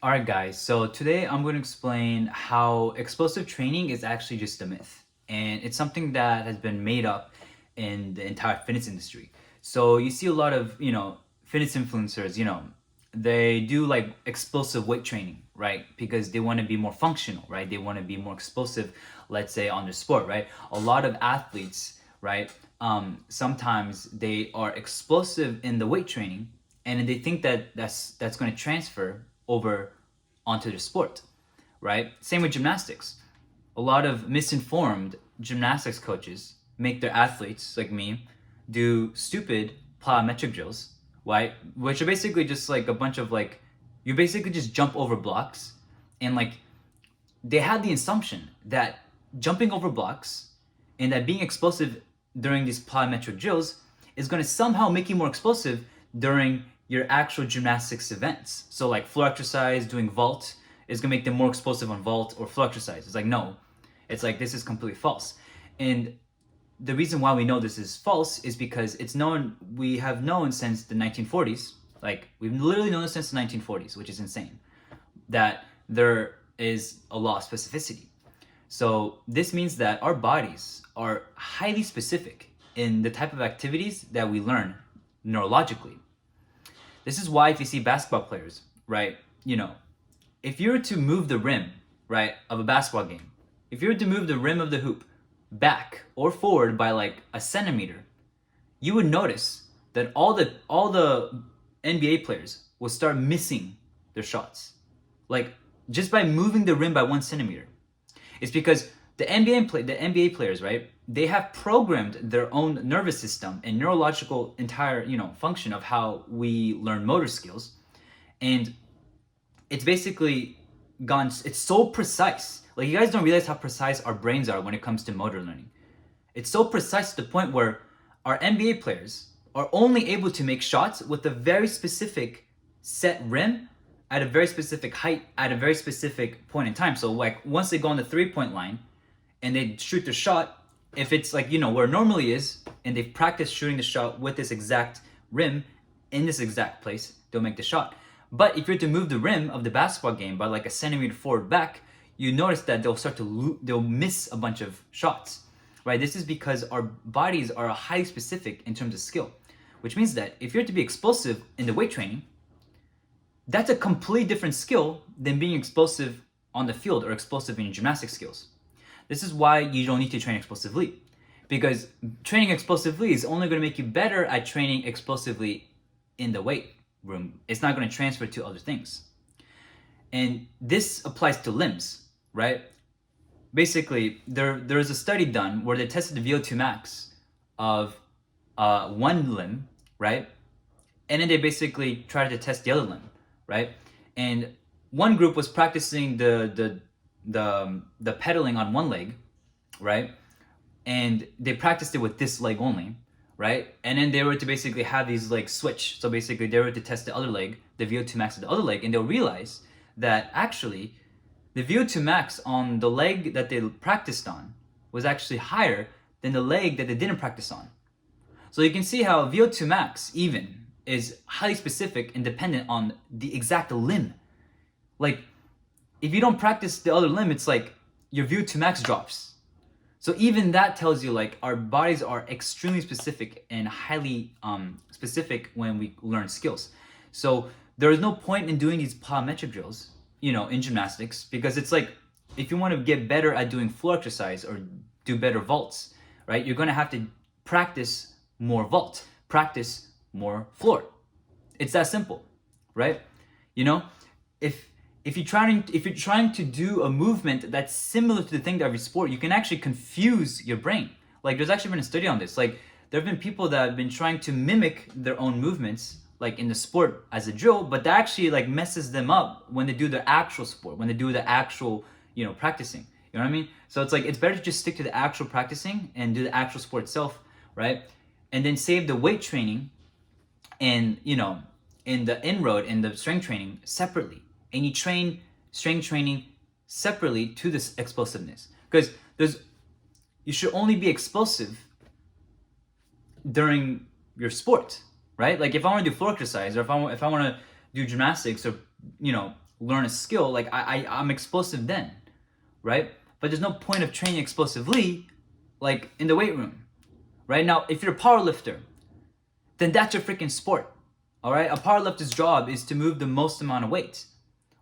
All right, guys. So today I'm going to explain how explosive training is actually just a myth. And it's something that has been made up in the entire fitness industry. So you see a lot of, fitness influencers, they do like explosive weight training, right? Because they want to be more functional, right? They want to be more explosive, let's say on their sport, right? A lot of athletes, right? Sometimes they are explosive in the weight training and they think that that's going to transfer over onto their sport, right? Same with gymnastics. A lot of misinformed gymnastics coaches make their athletes like me do stupid plyometric drills, right? Which are basically just like a bunch of like you basically just jump over blocks and like they had the assumption that jumping over blocks and that being explosive during these plyometric drills is going to somehow make you more explosive during your actual gymnastics events. So like floor exercise, doing vault is going to make them more explosive on vault or floor exercise. It's like, no, it's like this is completely false. And the reason why we know this is false is because we have known since the 1940s, like we've literally known this since the 1940s, which is insane, that there is a law of specificity. So this means that our bodies are highly specific in the type of activities that we learn neurologically. This is why if you see basketball players, right, if you were to move the rim, right, of a basketball game, if you were to move the rim of the hoop back or forward by like a centimeter, you would notice that all the NBA players will start missing their shots. Like just by moving the rim by 1 centimeter. It's because the NBA players, right? They have programmed their own nervous system and neurological entire, function of how we learn motor skills. And it's basically it's so precise. Like you guys don't realize how precise our brains are when it comes to motor learning. It's so precise to the point where our NBA players are only able to make shots with a very specific set rim at a very specific height at a very specific point in time. So like once they go on the 3-point line and they shoot their shot, if it's like, where it normally is, and they've practiced shooting the shot with this exact rim in this exact place, they'll make the shot. But if you're to move the rim of the basketball game by like a centimeter forward back, you notice that they'll miss a bunch of shots, right? This is because our bodies are highly specific in terms of skill, which means that if you're to be explosive in the weight training, that's a completely different skill than being explosive on the field or explosive in your gymnastic skills. This is why you don't need to train explosively, because training explosively is only going to make you better at training explosively in the weight room. It's not going to transfer to other things. And this applies to limbs, right? Basically, there's a study done where they tested the VO2 max of one limb, right? And then they basically tried to test the other limb, right? And one group was practicing the pedaling on one leg, right? And they practiced it with this leg only, right? And then they were to basically have these like switch. So basically they were to test the other leg, the VO2 max of the other leg, and they'll realize that actually the VO2 max on the leg that they practiced on was actually higher than the leg that they didn't practice on. So you can see how VO2 max even is highly specific and dependent on the exact limb. Like if you don't practice the other limb, it's like your VO2 max drops. So even that tells you like our bodies are extremely specific and highly specific when we learn skills. So there is no point in doing these plyometric drills, in gymnastics, because it's like if you want to get better at doing floor exercise or do better vaults, right? You're going to have to practice more vault, practice more floor. It's that simple, right? If if you're trying to do a movement that's similar to the thing of every sport, you can actually confuse your brain. Like there's actually been a study on this. Like there have been people that have been trying to mimic their own movements, like in the sport as a drill, but that actually like messes them up when they do the actual sport, when they do the actual, practicing. You know what I mean? So it's like it's better to just stick to the actual practicing and do the actual sport itself, right? And then save the weight training and in the inroad and the strength training separately, and you train strength training separately to this explosiveness, because you should only be explosive during your sport, right? Like if I want to do floor exercise, or if I want to do gymnastics, or learn a skill, like I'm explosive then, right? But there's no point of training explosively like in the weight room, right? Now, if you're a power lifter, then that's your freaking sport, all right? A power lifter's job is to move the most amount of weight,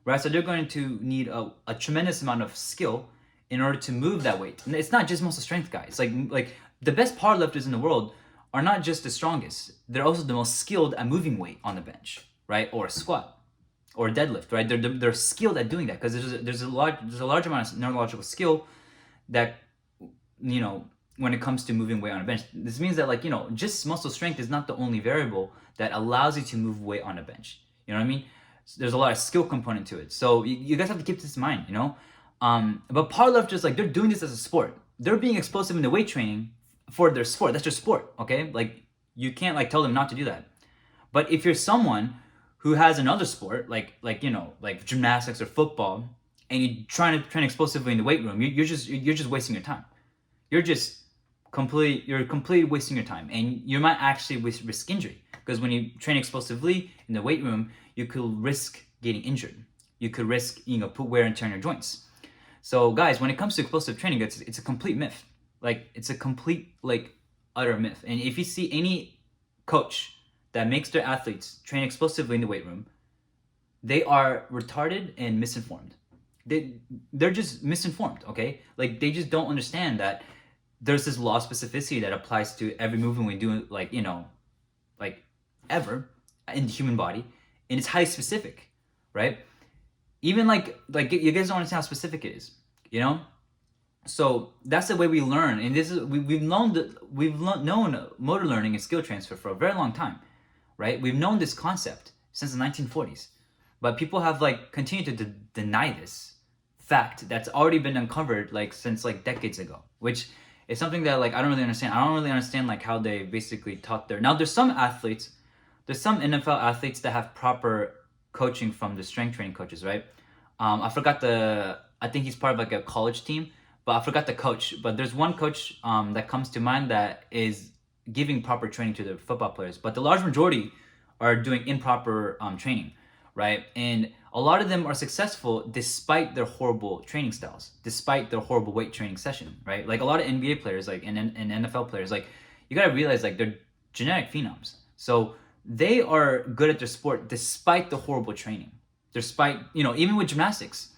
right? So they're going to need a tremendous amount of skill in order to move that weight. And it's not just muscle strength, guys. Like the best power lifters in the world are not just the strongest. They're also the most skilled at moving weight on the bench, right? Or a squat or a deadlift, right? They're skilled at doing that because there's a large amount of neurological skill that, you know, when it comes to moving weight on a bench. This means that, like, you know, just muscle strength is not the only variable that allows you to move weight on a bench. You know what I mean? So there's a lot of skill component to it. So you guys have to keep this in mind, you know? But powerlifters, like, they're doing this as a sport. They're being explosive in the weight training for their sport. That's their sport, okay? Like, you can't, like, tell them not to do that. But if you're someone who has another sport, like you know, like gymnastics or football, and you're trying to train explosively in the weight room, you're just wasting your time. You're completely wasting your time, and you might actually risk injury, because when you train explosively in the weight room, you could risk getting injured. You could risk, you know, put wear and tear on your joints. So guys, when it comes to explosive training, it's a complete myth. Like, it's a complete, like, utter myth. And if you see any coach that makes their athletes train explosively in the weight room, they are retarded and misinformed. They're just misinformed, okay? Like, they just don't understand that there's this law of specificity that applies to every movement we do, like, you know, like, ever in the human body, and it's highly specific, right? Even like you guys don't understand how specific it is, you know? So that's the way we learn, and this is we've known motor learning and skill transfer for a very long time, right? We've known this concept since the 1940s, but people have, like, continued to deny this fact that's already been uncovered, like, since, like, decades ago, which is something that, like, I don't really understand. I don't really understand, like, how they basically taught now there's some NFL athletes that have proper coaching from the strength training coaches, right? I think he's part of, like, a college team, but I forgot the coach. But there's one coach that comes to mind that is giving proper training to the football players, but the large majority are doing improper training, right? And a lot of them are successful despite their horrible training styles, despite their horrible weight training session, right? Like, a lot of NBA players, like, and NFL players, like, you gotta realize, like, they're genetic phenoms. So they are good at their sport despite the horrible training. Despite, you know, even with gymnastics,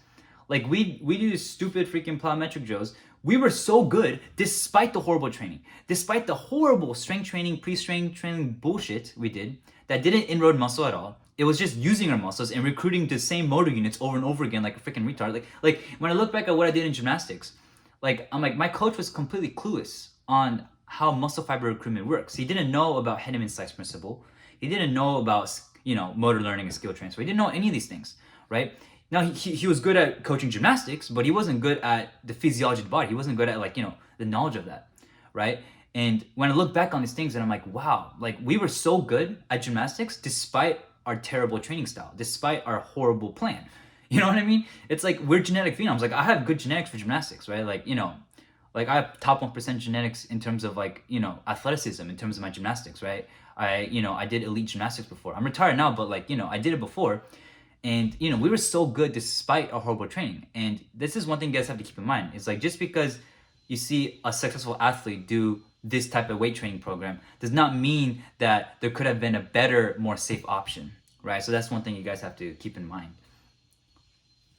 like, we do stupid freaking plyometric drills. We were so good despite the horrible training, despite the horrible strength training, pre-strength training bullshit we did that didn't inroad muscle at all. It was just using our muscles and recruiting the same motor units over and over again like a freaking retard. Like when I look back at what I did in gymnastics, like, I'm like, my coach was completely clueless on how muscle fiber recruitment works. He didn't know about Henneman-Sykes principle. He didn't know about, you know, motor learning and skill transfer. He didn't know any of these things, right? Now, he was good at coaching gymnastics, but he wasn't good at the physiology of the body. He wasn't good at, like, you know, the knowledge of that, right? And when I look back on these things, and I'm like, wow, like, we were so good at gymnastics despite our terrible training style, despite our horrible plan. You know what I mean? It's like, we're genetic phenoms. Like, I have good genetics for gymnastics, right? Like, you know, like, I have top 1% genetics in terms of, like, you know, athleticism, in terms of my gymnastics, right? I did elite gymnastics before. I'm retired now, but, like, you know, I did it before. And, you know, we were so good despite our horrible training. And this is one thing you guys have to keep in mind. It's like, just because you see a successful athlete do this type of weight training program does not mean that there could have been a better, more safe option, right? So that's one thing you guys have to keep in mind.